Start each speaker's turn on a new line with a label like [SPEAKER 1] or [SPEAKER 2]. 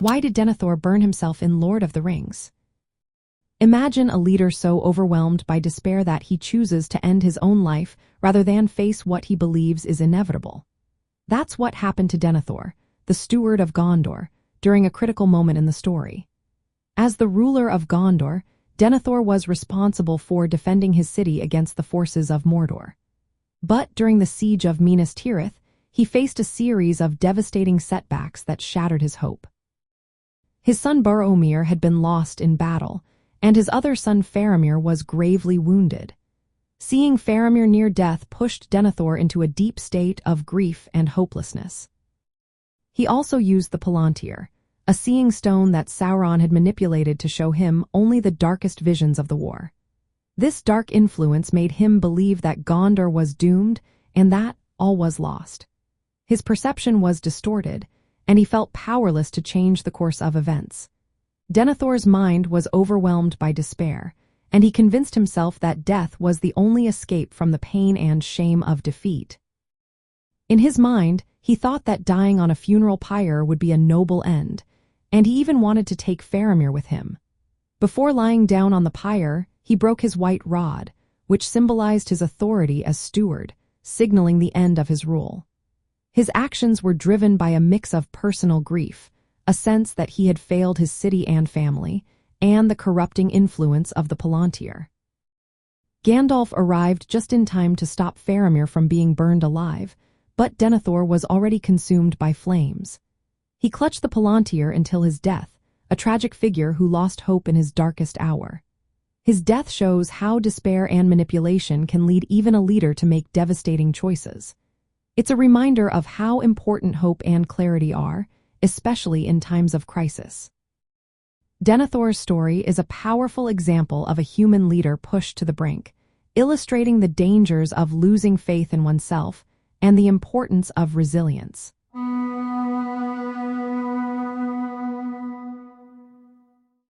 [SPEAKER 1] Why did Denethor burn himself in Lord of the Rings? Imagine a leader so overwhelmed by despair that he chooses to end his own life rather than face what he believes is inevitable. That's what happened to Denethor, the steward of Gondor, during a critical moment in the story. As the ruler of Gondor, Denethor was responsible for defending his city against the forces of Mordor. But during the siege of Minas Tirith, he faced a series of devastating setbacks that shattered his hope. His son Boromir had been lost in battle, and his other son Faramir was gravely wounded. Seeing Faramir near death pushed Denethor into a deep state of grief and hopelessness. He also used the Palantir, a seeing stone that Sauron had manipulated to show him only the darkest visions of the war. This dark influence made him believe that Gondor was doomed and that all was lost. His perception was distorted, and he felt powerless to change the course of events. Denethor's mind was overwhelmed by despair, and he convinced himself that death was the only escape from the pain and shame of defeat. In his mind, he thought that dying on a funeral pyre would be a noble end, and he even wanted to take Faramir with him. Before lying down on the pyre, he broke his white rod, which symbolized his authority as steward, signaling the end of his rule. His actions were driven by a mix of personal grief, a sense that he had failed his city and family, and the corrupting influence of the Palantir. Gandalf arrived just in time to stop Faramir from being burned alive, but Denethor was already consumed by flames. He clutched the Palantir until his death, a tragic figure who lost hope in his darkest hour. His death shows how despair and manipulation can lead even a leader to make devastating choices. It's a reminder of how important hope and clarity are, especially in times of crisis. Denethor's story is a powerful example of a human leader pushed to the brink, illustrating the dangers of losing faith in oneself and the importance of resilience.